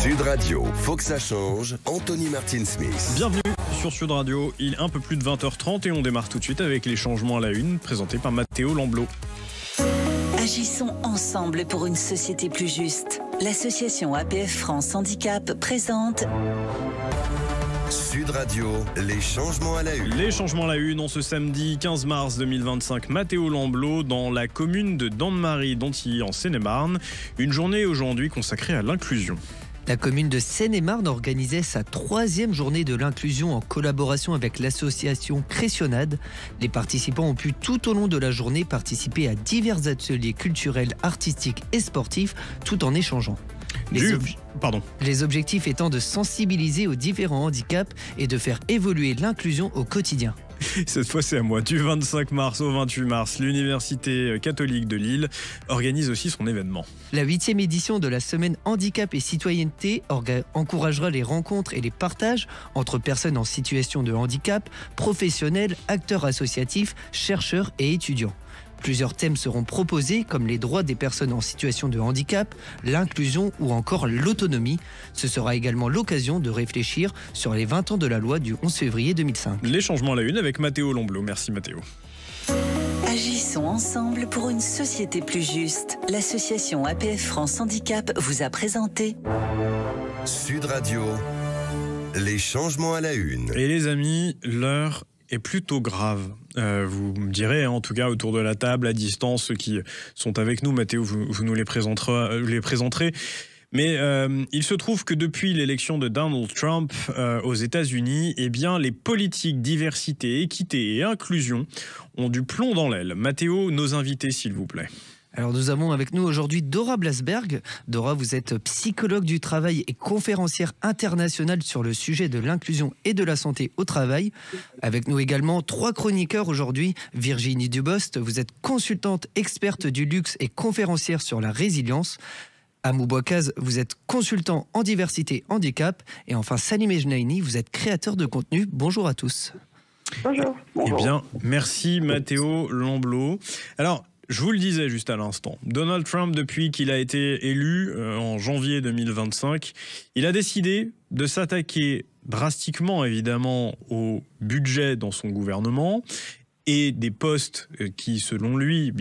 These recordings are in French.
Sud Radio, faut que ça change. Anthony Martin-Smith. Bienvenue sur Sud Radio, il est un peu plus de 20h30 et on démarre tout de suite avec les changements à la une, présentés par Matteo Lamblot. Agissons ensemble pour une société plus juste. L'association APF France Handicap présente Sud Radio, les changements à la une. Les changements à la une, en ce samedi 15 mars 2025, Matteo Lamblot dans la commune de Dannemarie-Dontilly en Seine-et-Marne. Une journée aujourd'hui consacrée à l'inclusion. La commune de Seine-et-Marne organisait sa 3e journée de l'inclusion en collaboration avec l'association Crétionade. Les participants ont pu tout au long de la journée participer à divers ateliers culturels, artistiques et sportifs tout en échangeant. Les objectifs étant de sensibiliser aux différents handicaps et de faire évoluer l'inclusion au quotidien. Cette fois, c'est à moi. Du 25 mars au 28 mars, l'Université catholique de Lille organise aussi son événement. La 8e édition de la Semaine Handicap et Citoyenneté encouragera les rencontres et les partages entre personnes en situation de handicap, professionnels, acteurs associatifs, chercheurs et étudiants. Plusieurs thèmes seront proposés comme les droits des personnes en situation de handicap, l'inclusion ou encore l'autonomie. Ce sera également l'occasion de réfléchir sur les 20 ans de la loi du 11 février 2005. Les changements à la une avec Matteo Lamblot. Merci Matteo. Agissons ensemble pour une société plus juste. L'association APF France Handicap vous a présenté Sud Radio, les changements à la une. Et les amis, l'heure est plutôt grave. Vous me direz, en tout cas autour de la table, à distance, ceux qui sont avec nous, Matteo, vous nous les présenterez. Mais il se trouve que depuis l'élection de Donald Trump aux États-Unis, eh bien, les politiques diversité, équité et inclusion ont du plomb dans l'aile. Matteo, nos invités, s'il vous plaît. Alors nous avons avec nous aujourd'hui Dora Blasberg. Dora, vous êtes psychologue du travail et conférencière internationale sur le sujet de l'inclusion et de la santé au travail. Avec nous également 3 chroniqueurs aujourd'hui. Virginie Dubost, vous êtes consultante experte du luxe et conférencière sur la résilience. Amou Bouakaz, vous êtes consultant en diversité handicap. Et enfin Salim Ejnaini, vous êtes créateur de contenu. Bonjour à tous. Bonjour. Eh bien, merci Matteo Lamblot. Alors, je vous le disais juste à l'instant, Donald Trump, depuis qu'il a été élu en janvier 2025, il a décidé de s'attaquer drastiquement, évidemment, au budget dans son gouvernement et des postes qui, selon lui,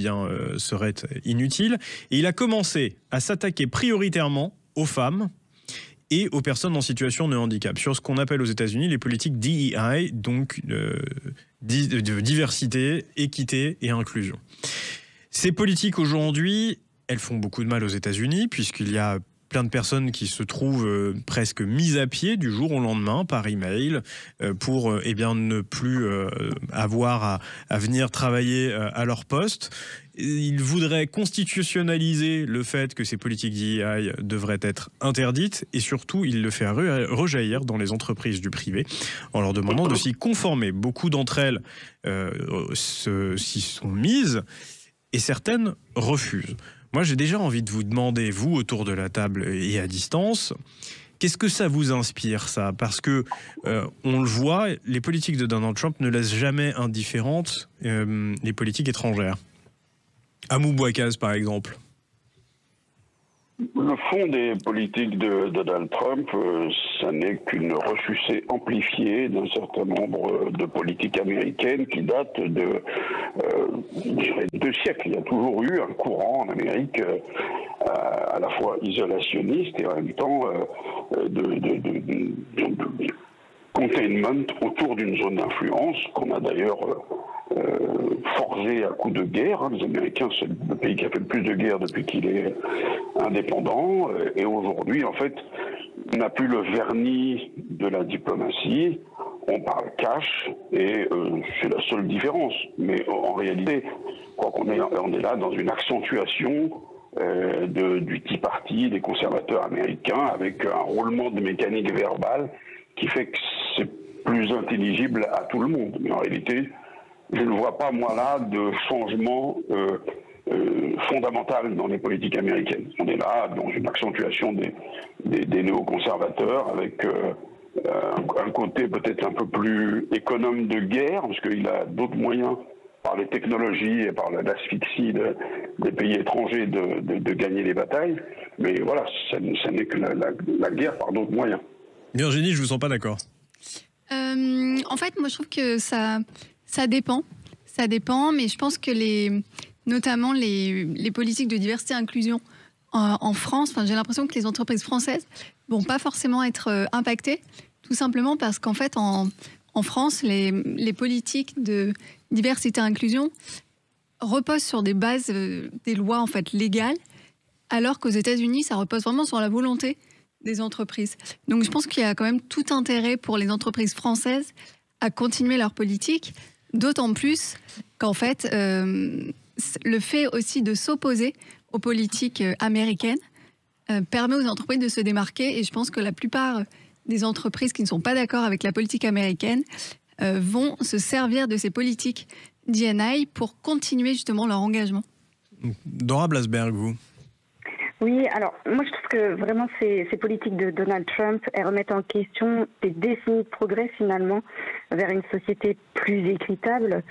seraient inutiles. Et il a commencé à s'attaquer prioritairement aux femmes et aux personnes en situation de handicap, sur ce qu'on appelle aux États-Unis les politiques DEI, donc de diversité, équité et inclusion. Ces politiques aujourd'hui, elles font beaucoup de mal aux États-Unis puisqu'il y a plein de personnes qui se trouvent presque mises à pied du jour au lendemain par email pour ne plus avoir à venir travailler à leur poste. Ils voudraient constitutionnaliser le fait que ces politiques DEI devraient être interdites et surtout, ils le font rejaillir dans les entreprises du privé en leur demandant de s'y conformer. Beaucoup d'entre elles s'y sont mises et certaines refusent. Moi, j'ai déjà envie de vous demander, vous, autour de la table et à distance, qu'est-ce que ça vous inspire, ça? Parce que, on le voit, les politiques de Donald Trump ne laissent jamais indifférentes les politiques étrangères. Amou Bouakaz, par exemple. Le fond des politiques de Donald Trump, ça n'est qu'une ressucée amplifiée d'un certain nombre de politiques américaines qui datent de 2 siècles. Il y a toujours eu un courant en Amérique à la fois isolationniste et en même temps de containment autour d'une zone d'influence qu'on a d'ailleurs forgé à coups de guerre. Les Américains, c'est le pays qui a fait le plus de guerres depuis qu'il est indépendant. Et aujourd'hui, en fait, on n'a plus le vernis de la diplomatie. On parle cash et c'est la seule différence. Mais en réalité, je crois qu'on est là dans une accentuation du Tea Party, des conservateurs américains, avec un roulement de mécanique verbale qui fait que c'est plus intelligible à tout le monde. Mais en réalité, je ne vois pas, moi, là, de changement fondamental dans les politiques américaines. On est là dans une accentuation des néoconservateurs avec un côté peut-être un peu plus économe de guerre, parce qu'il a d'autres moyens par les technologies et par l'asphyxie des pays étrangers de gagner les batailles. Mais voilà, ça n'est que la guerre par d'autres moyens. Virginie, je ne vous sens pas d'accord. En fait, moi, je trouve que ça dépend. Ça dépend, mais je pense que notamment les politiques de diversité et inclusion en France, j'ai l'impression que les entreprises françaises vont pas forcément être impactées, tout simplement parce qu'en fait, en France, les politiques de diversité et inclusion reposent sur des bases, des lois en fait légales, alors qu'aux États-Unis, ça repose vraiment sur la volonté des entreprises. Donc je pense qu'il y a quand même tout intérêt pour les entreprises françaises à continuer leur politique, d'autant plus qu'en fait, le fait aussi de s'opposer aux politiques américaines permet aux entreprises de se démarquer, et je pense que la plupart des entreprises qui ne sont pas d'accord avec la politique américaine vont se servir de ces politiques D&I pour continuer justement leur engagement. Dora Blasberg, vous? Oui, alors moi je trouve que vraiment ces politiques de Donald Trump, elles remettent en question des décennies de progrès finalement vers une société plus équitable.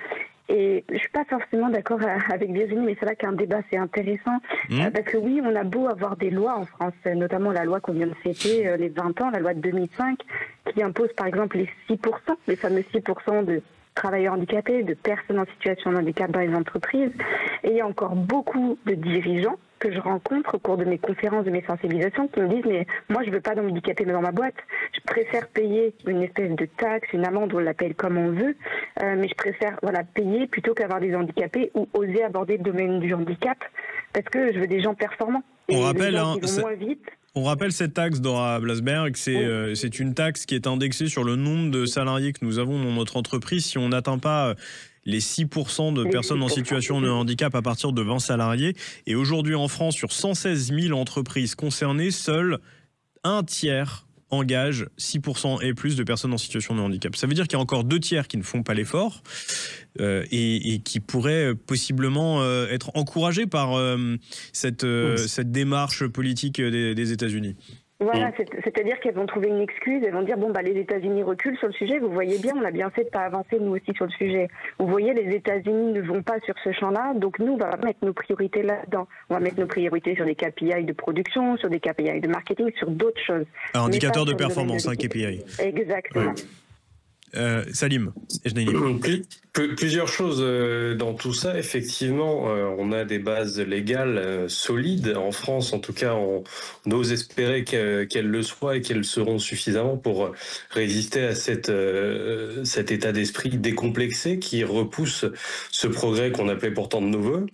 Et je suis pas forcément d'accord avec Virginie, mais c'est là qu'un débat c'est intéressant. Parce que oui, on a beau avoir des lois en France, notamment la loi qu'on vient de fêter, les 20 ans, la loi de 2005, qui impose par exemple les 6%, les fameux 6% de travailleurs handicapés, de personnes en situation de handicap dans les entreprises. Et il y a encore beaucoup de dirigeants que je rencontre au cours de mes conférences, de mes sensibilisations, qui me disent « mais moi je veux pas d'handicapés dans ma boîte, je préfère payer une espèce de taxe, une amende, on l'appelle comme on veut, mais je préfère payer plutôt qu'avoir des handicapés ou oser aborder le domaine du handicap, parce que je veux des gens performants. » On rappelle cette taxe, Dora Blasberg, c'est une taxe qui est indexée sur le nombre de salariés que nous avons dans notre entreprise. Si on n'atteint pas les 6% de personnes en situation de handicap à partir de 20 salariés. Et aujourd'hui en France, sur 116 000 entreprises concernées, seul un tiers engage 6% et plus de personnes en situation de handicap. Ça veut dire qu'il y a encore 2 tiers qui ne font pas l'effort et qui pourraient possiblement être encouragés par cette démarche politique des États-Unis. Voilà, c'est-à-dire qu'elles vont trouver une excuse, elles vont dire bon les États-Unis reculent sur le sujet, vous voyez bien, on a bien fait de pas avancer nous aussi sur le sujet. Vous voyez, les États-Unis ne vont pas sur ce champ-là, donc nous on va mettre nos priorités là-dedans. On va mettre nos priorités sur des KPI de production, sur des KPI de marketing, sur d'autres choses. Un indicateur de performance, un KPI. Exactement. Salim, plusieurs choses dans tout ça. Effectivement, on a des bases légales solides. En France, en tout cas, on ose espérer qu'elles le soient et qu'elles seront suffisamment pour résister à cet état d'esprit décomplexé qui repousse ce progrès qu'on appelait pourtant de nos voeux.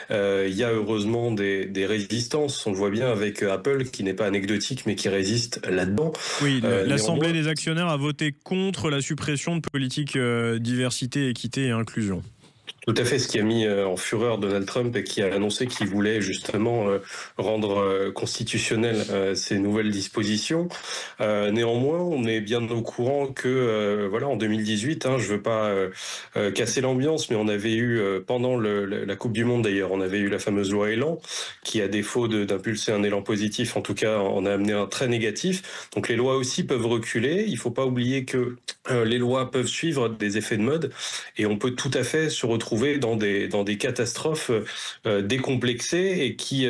Il y a heureusement des résistances. On le voit bien avec Apple, qui n'est pas anecdotique, mais qui résiste là-dedans. Oui, l'Assemblée des actionnaires a voté contre la suppression de politique diversité, équité et inclusion. Tout à fait, ce qui a mis en fureur Donald Trump et qui a annoncé qu'il voulait justement rendre constitutionnelles ces nouvelles dispositions. Néanmoins, on est bien au courant que en 2018, je veux pas casser l'ambiance, mais on avait eu pendant la Coupe du Monde d'ailleurs, on avait eu la fameuse loi Elan qui, à défaut d'impulser un élan positif, en tout cas, en a amené un très négatif. Donc les lois aussi peuvent reculer. Il faut pas oublier que les lois peuvent suivre des effets de mode et on peut tout à fait se retrouver dans des catastrophes décomplexées et qui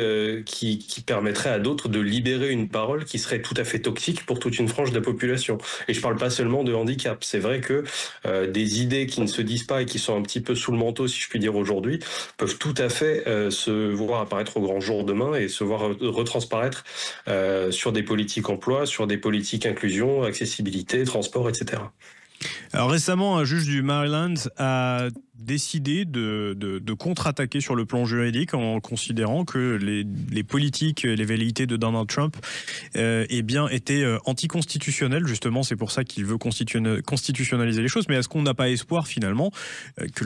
permettraient à d'autres de libérer une parole qui serait tout à fait toxique pour toute une frange de la population. Et je parle pas seulement de handicap. C'est vrai que des idées qui ne se disent pas et qui sont un petit peu sous le manteau, si je puis dire aujourd'hui, peuvent tout à fait se voir apparaître au grand jour demain et se voir retransparaître sur des politiques emploi, sur des politiques inclusion, accessibilité, transport, etc. Alors récemment, un juge du Maryland a décidé de contre-attaquer sur le plan juridique en considérant que les politiques, les velléités de Donald Trump étaient anticonstitutionnelles. Justement, c'est pour ça qu'il veut constitutionnaliser les choses. Mais est-ce qu'on n'a pas espoir finalement que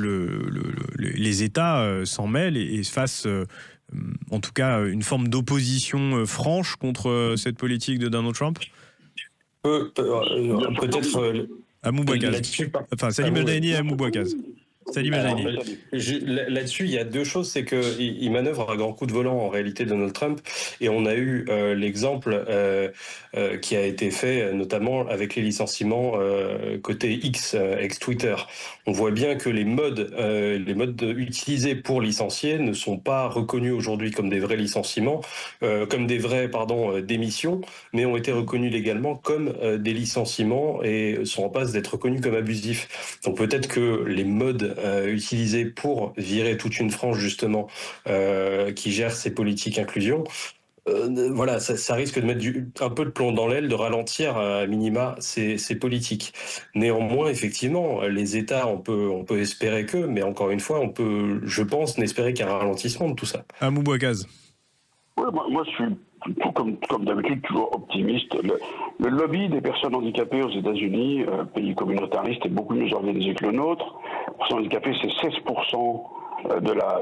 les États s'en mêlent et fassent en tout cas une forme d'opposition franche contre cette politique de Donald Trump? Peut-être... Amou Bouakaz. Enfin, Salim El Daini et Amou Bouakaz. Salim Ajani. Là-dessus, il y a deux choses. C'est qu'il manœuvre à grands coups de volant, en réalité, Donald Trump. Et on a eu l'exemple qui a été fait, notamment avec les licenciements côté X, ex-Twitter. On voit bien que les modes utilisés pour licencier ne sont pas reconnus aujourd'hui comme des vrais licenciements, comme des vraies démissions, mais ont été reconnus légalement comme des licenciements et sont en passe d'être reconnus comme abusifs. Donc peut-être que les modes utilisés pour virer toute une frange justement qui gère ces politiques inclusion, voilà, ça risque de mettre un peu de plomb dans l'aile, de ralentir à minima ces politiques. Néanmoins, effectivement, les États, on peut espérer que, mais encore une fois, on peut, je pense, n'espérer qu'un ralentissement de tout ça. Amou Bouakaz. Oui, moi je suis comme d'habitude toujours optimiste. Le lobby des personnes handicapées aux États-Unis, pays communautariste, est beaucoup mieux organisé que le nôtre. Les personnes handicapées, c'est 16%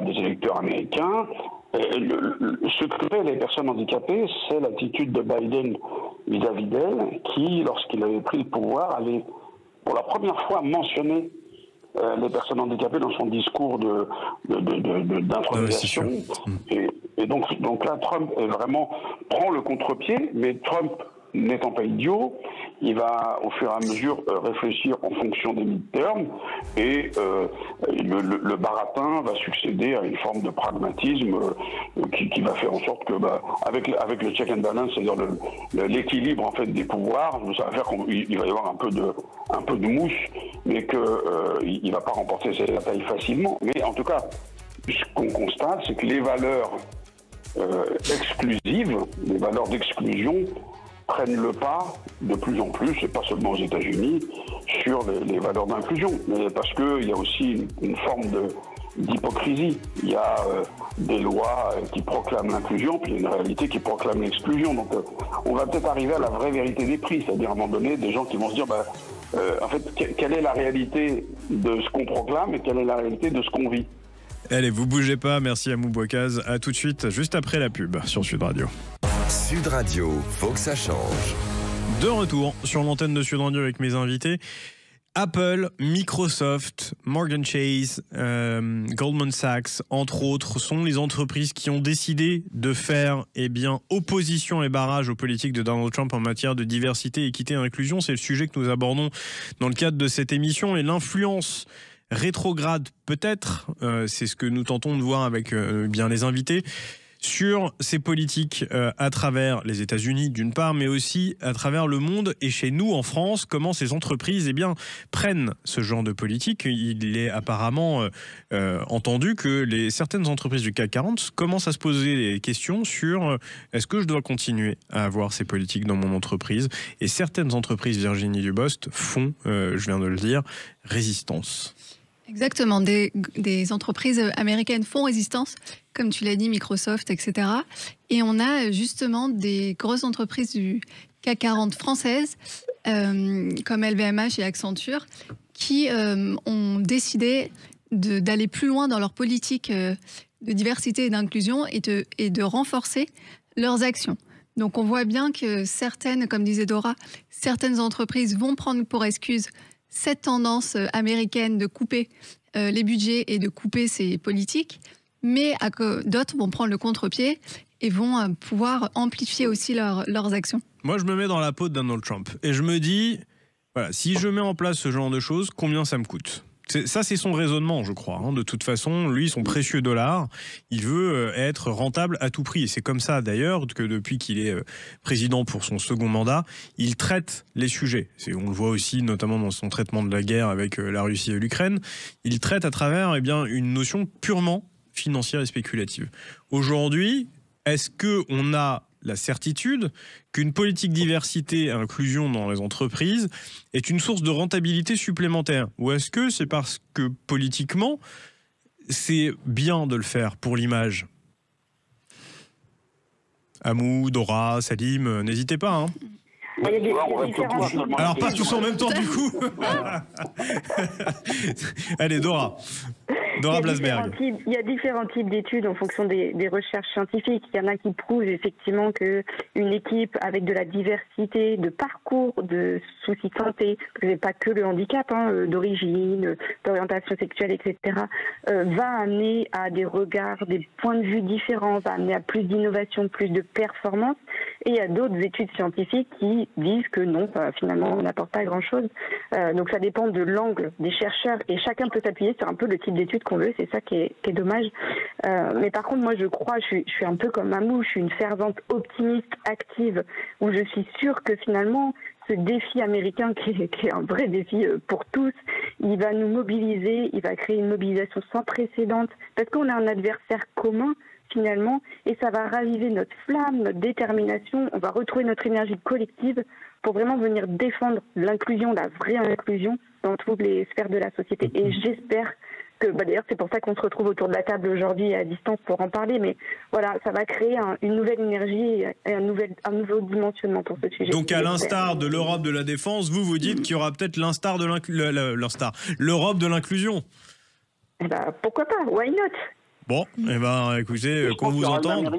des électeurs américains. Ce que fait les personnes handicapées, c'est l'attitude de Biden vis-à-vis d'elles, qui, lorsqu'il avait pris le pouvoir, avait pour la première fois mentionné les personnes handicapées dans son discours d'intronisation. Et donc là, Trump prend le contre-pied, mais Trump n'étant pas idiot, il va au fur et à mesure réfléchir en fonction des midterms et le baratin va succéder à une forme de pragmatisme qui va faire en sorte que avec le check and balance, c'est-à-dire l'équilibre en fait des pouvoirs, ça va faire qu'il va y avoir un peu de mousse, mais qu'il ne va pas remporter sa bataille facilement. Mais en tout cas, ce qu'on constate, c'est que les valeurs exclusives, les valeurs d'exclusion prennent le pas de plus en plus, et pas seulement aux États-Unis, sur les valeurs d'inclusion, mais parce qu'il y a aussi une forme d'hypocrisie. Il y a des lois qui proclament l'inclusion, puis il y a une réalité qui proclame l'exclusion. Donc on va peut-être arriver à la vraie vérité des prix, c'est-à-dire à un moment donné, des gens qui vont se dire, en fait, quelle est la réalité de ce qu'on proclame et quelle est la réalité de ce qu'on vit. Allez, vous bougez pas, merci Amou Bouakaz. À tout de suite, juste après la pub sur Sud Radio. Sud Radio, faut que ça change. De retour sur l'antenne de Sud Radio avec mes invités. Apple, Microsoft, Morgan Chase, Goldman Sachs, entre autres, sont les entreprises qui ont décidé de faire opposition et barrage aux politiques de Donald Trump en matière de diversité, équité et inclusion. C'est le sujet que nous abordons dans le cadre de cette émission. Et l'influence rétrograde, peut-être, c'est ce que nous tentons de voir avec les invités, sur ces politiques à travers les États-Unis d'une part, mais aussi à travers le monde et chez nous en France, comment ces entreprises prennent ce genre de politique. Il est apparemment entendu que certaines entreprises du CAC 40 commencent à se poser des questions sur est-ce que je dois continuer à avoir ces politiques dans mon entreprise, et certaines entreprises, Virginie Dubost, font, je viens de le dire, résistance. Exactement, des entreprises américaines font résistance, comme tu l'as dit, Microsoft, etc. Et on a justement des grosses entreprises du CAC 40 françaises, comme LVMH et Accenture, qui ont décidé d'aller plus loin dans leur politique de diversité et d'inclusion et de renforcer leurs actions. Donc on voit bien que certaines, comme disait Dora, certaines entreprises vont prendre pour excuse cette tendance américaine de couper les budgets et de couper ses politiques, mais d'autres vont prendre le contre-pied et vont pouvoir amplifier aussi leurs actions. Moi, je me mets dans la peau de Donald Trump et je me dis, voilà, si je mets en place ce genre de choses, combien ça me coûte ? Ça, c'est son raisonnement, je crois. De toute façon, lui, son précieux dollar, il veut être rentable à tout prix. Et c'est comme ça, d'ailleurs, que depuis qu'il est président pour son second mandat, il traite les sujets. On le voit aussi, notamment dans son traitement de la guerre avec la Russie et l'Ukraine. Il traite à travers une notion purement financière et spéculative. Aujourd'hui, est-ce qu'on a la certitude qu'une politique diversité et inclusion dans les entreprises est une source de rentabilité supplémentaire? Ou est-ce que c'est parce que politiquement, c'est bien de le faire pour l'image? Amou, Dora, Salim, n'hésitez pas. Alors pas tous en même temps du coup. Allez, Dora. Dora Blasberg. Il y a différents types d'études en fonction des recherches scientifiques. Il y en a qui prouvent effectivement qu'une équipe avec de la diversité de parcours, de soucis de santé, parce que c'est pas que le handicap, d'origine, d'orientation sexuelle, etc., va amener à des regards, des points de vue différents, va amener à plus d'innovation, plus de performance. Et il y a d'autres études scientifiques qui disent que non, finalement, on n'apporte pas grand-chose. Donc ça dépend de l'angle des chercheurs et chacun peut s'appuyer sur un peu le type d'études qu'on veut. C'est ça qui est dommage. Mais par contre, moi, je suis un peu comme Mamou. Je suis une fervente optimiste active où je suis sûre que finalement, ce défi américain qui est un vrai défi pour tous, il va nous mobiliser, il va créer une mobilisation sans précédent parce qu'on a un adversaire commun finalement, et ça va raviver notre flamme, notre détermination, on va retrouver notre énergie collective pour vraiment venir défendre l'inclusion, la vraie inclusion dans toutes les sphères de la société. Et j'espère que, d'ailleurs c'est pour ça qu'on se retrouve autour de la table aujourd'hui à distance pour en parler, mais voilà, ça va créer une nouvelle énergie et un nouveau dimensionnement pour ce sujet. Donc à l'instar de l'Europe de la défense, vous dites qu'il y aura peut-être l'Europe de l'inclusion. Pourquoi pas, why not? Bon, écoutez, qu'on vous entende,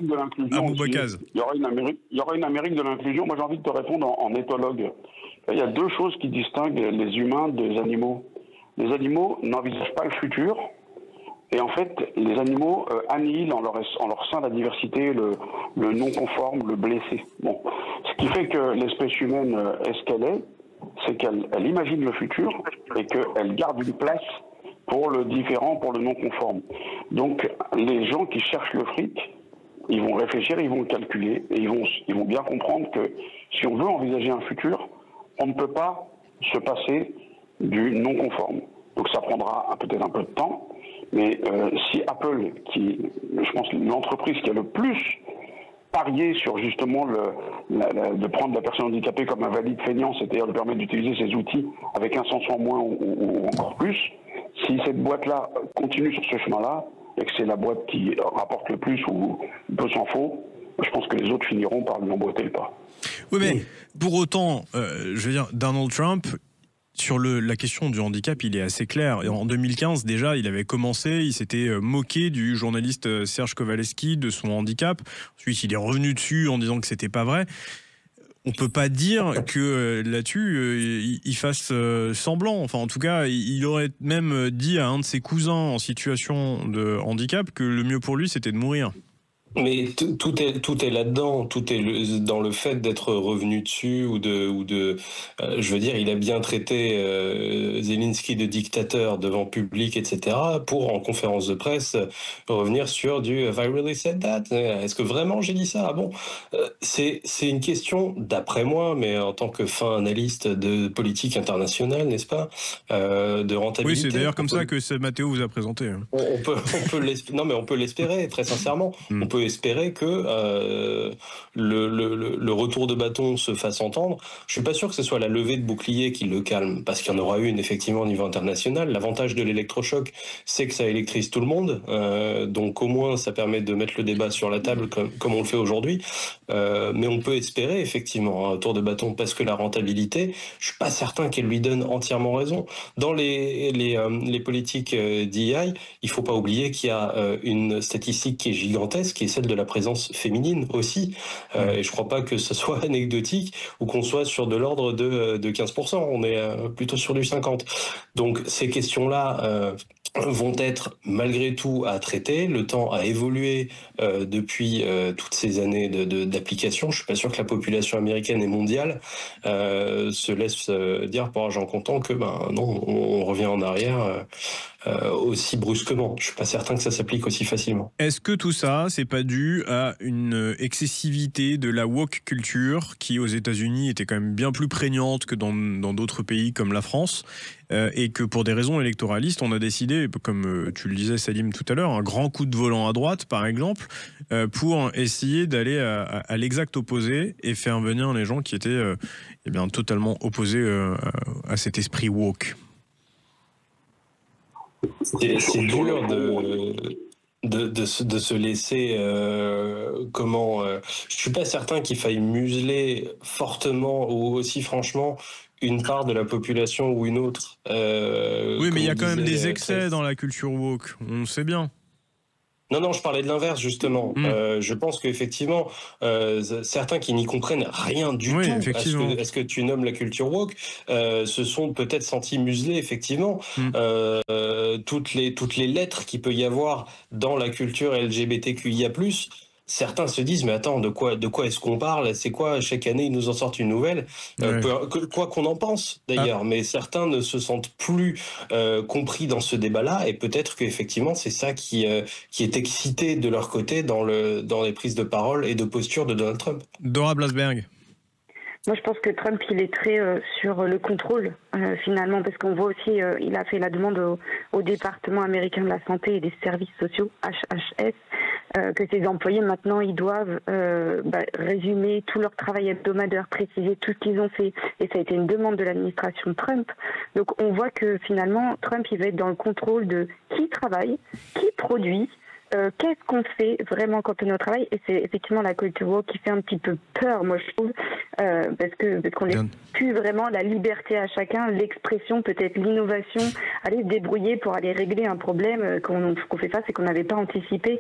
Abou Bakaz. Il y aura une Amérique de l'inclusion. Moi, j'ai envie de te répondre en éthologue. Il y a deux choses qui distinguent les humains des animaux. Les animaux n'envisagent pas le futur. Et en fait, les animaux annihilent en leur sein la diversité, le non-conforme, le blessé. Bon. Ce qui fait que l'espèce humaine est ce qu'elle est, c'est qu'elle imagine le futur et qu'elle garde une place pour le différent, pour le non-conforme. Donc, les gens qui cherchent le fric, ils vont réfléchir, ils vont le calculer, et ils vont bien comprendre que si on veut envisager un futur, on ne peut pas se passer du non-conforme. Donc ça prendra peut-être un peu de temps, mais si Apple, je pense, l'entreprise qui a le plus parié sur justement de prendre la personne handicapée comme un valide feignant, c'est-à-dire de permettre d'utiliser ses outils avec un sens en moins ou encore plus, si cette boîte-là continue sur ce chemin-là, et que c'est la boîte qui rapporte le plus ou peu s'en faut, je pense que les autres finiront par lui emboîter le pas. Oui, mais pour autant, je veux dire, Donald Trump, sur la question du handicap, il est assez clair. Et en 2015, déjà, il avait commencé, il s'était moqué du journaliste Serge Kowalski de son handicap. Ensuite, il est revenu dessus en disant que c'était pas vrai. On peut pas dire que là-dessus, il fasse semblant. Enfin, en tout cas, il aurait même dit à un de ses cousins en situation de handicap que le mieux pour lui, c'était de mourir. Mais tout est là-dedans, tout est dans le fait d'être revenu dessus ou de je veux dire, il a bien traité Zelensky de dictateur devant public, etc. pour en conférence de presse revenir sur du Have I really said that? Est-ce que vraiment j'ai dit ça? Ah bon, c'est une question d'après moi, mais en tant que fin analyste de politique internationale, n'est-ce pas, de rentabilité. Oui, c'est d'ailleurs comme ça que Mathéo vous a présenté. On peut l'espérer très sincèrement. On peut espérer que le retour de bâton se fasse entendre. Je suis pas sûr que ce soit la levée de bouclier qui le calme, parce qu'il y en aura une effectivement au niveau international. L'avantage de l'électrochoc, c'est que ça électrise tout le monde, donc au moins ça permet de mettre le débat sur la table comme on le fait aujourd'hui. Mais on peut espérer effectivement un retour de bâton, parce que la rentabilité, je suis pas certain qu'elle lui donne entièrement raison. Dans les politiques d'EI, il faut pas oublier qu'il y a une statistique qui est gigantesque, qui est celle de la présence féminine aussi. Et je crois pas que ce soit anecdotique ou qu'on soit sur de l'ordre de 15%. On est plutôt sur du 50%. Donc ces questions-là vont être malgré tout à traiter. Le temps a évolué depuis toutes ces années d'application. Je suis pas sûr que la population américaine et mondiale se laisse dire par argent comptant que non, on revient en arrière aussi brusquement. Je suis pas certain que ça s'applique aussi facilement. Est-ce que tout ça, c'est pas dû à une excessivité de la woke culture qui aux États-Unis était quand même bien plus prégnante que dans d'autres pays comme la France, et que pour des raisons électoralistes, on a décidé, comme tu le disais Salim tout à l'heure, un grand coup de volant à droite par exemple, pour essayer d'aller à l'exact opposé et faire venir les gens qui étaient totalement opposés à cet esprit woke. C'est dur de... de se laisser je suis pas certain qu'il faille museler fortement ou aussi franchement une part de la population ou une autre. Oui, mais il y a quand même des excès dans la culture woke, on le sait bien. Non, je parlais de l'inverse, justement. Je pense qu'effectivement, certains qui n'y comprennent rien du tout à ce que tu nommes la culture woke se sont peut-être sentis muselés, effectivement. Toutes les lettres qu'il peut y avoir dans la culture LGBTQIA+, certains se disent, mais attends, de quoi est-ce qu'on parle? C'est quoi? Chaque année, ils nous en sortent une nouvelle. Quoi qu'on en pense, d'ailleurs. Mais certains ne se sentent plus compris dans ce débat-là. Et peut-être qu'effectivement, c'est ça qui est excité de leur côté dans les prises de parole et de posture de Donald Trump. Dora Blasberg. Moi, je pense que Trump, il est très sur le contrôle, finalement, parce qu'on voit aussi, il a fait la demande au département américain de la santé et des services sociaux, HHS, que ses employés, maintenant, ils doivent résumer tout leur travail hebdomadaire, préciser tout ce qu'ils ont fait. Et ça a été une demande de l'administration Trump. Donc, on voit que, finalement, Trump, il va être dans le contrôle de qui travaille, qui produit, qu'est-ce qu'on fait vraiment quand on est au travail. Et c'est effectivement la culture woke qui fait un petit peu peur, moi je trouve, parce qu'on laisse plus vraiment la liberté à chacun, l'expression, peut-être l'innovation, aller se débrouiller pour aller régler un problème qu'on fait face et qu'on n'avait pas anticipé.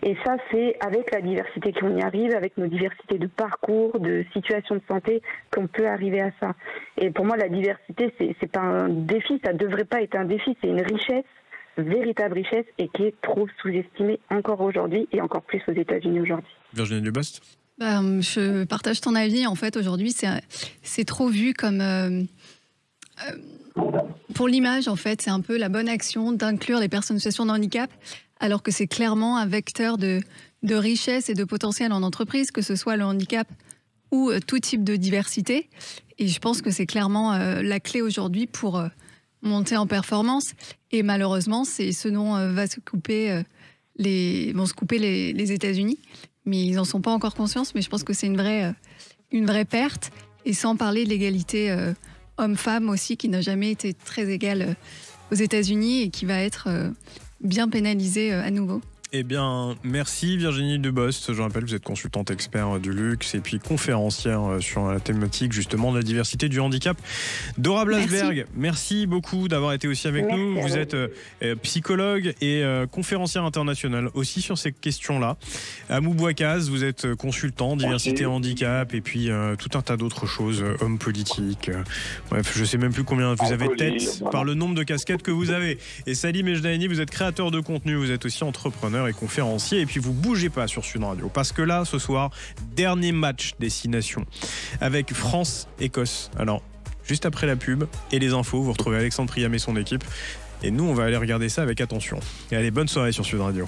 Et ça, c'est avec la diversité qu'on y arrive, avec nos diversités de parcours, de situations de santé, qu'on peut arriver à ça. Et pour moi, la diversité, c'est pas un défi, ça devrait pas être un défi, c'est une richesse, véritable richesse, et qui est trop sous-estimée encore aujourd'hui et encore plus aux États-Unis aujourd'hui. Virginie Dubost. Je partage ton avis. En fait, aujourd'hui, c'est trop vu comme pour l'image. En fait, c'est un peu la bonne action d'inclure les personnes en situation de handicap, alors que c'est clairement un vecteur de richesse et de potentiel en entreprise, que ce soit le handicap ou tout type de diversité. Et je pense que c'est clairement la clé aujourd'hui pour monter en performance. Et malheureusement, c'est ce dont vont se couper les États-Unis. Mais ils n'en sont pas encore conscients. Mais je pense que c'est une vraie perte. Et sans parler de l'égalité homme-femme aussi, qui n'a jamais été très égale aux États-Unis et qui va être bien pénalisée à nouveau. Eh bien, merci Virginie Dubost. Je rappelle, vous êtes consultante expert du luxe et puis conférencière sur la thématique justement de la diversité du handicap. Dora Blasberg, merci beaucoup d'avoir été aussi avec nous. Vous êtes psychologue et conférencière internationale aussi sur ces questions-là. Amou Bouakaz, vous êtes consultant, diversité, handicap et puis tout un tas d'autres choses, homme politique. Bref, je ne sais même plus combien vous avez de tête par le nombre de casquettes que vous avez. Et Salim Ejdaini, vous êtes créateur de contenu, vous êtes aussi entrepreneur et conférencier, et puis vous bougez pas sur Sud Radio parce que là ce soir, dernier match Destination avec France-Écosse. Alors juste après la pub et les infos, vous retrouvez Alexandre Priam et son équipe, et nous on va aller regarder ça avec attention. Et allez, bonne soirée sur Sud Radio.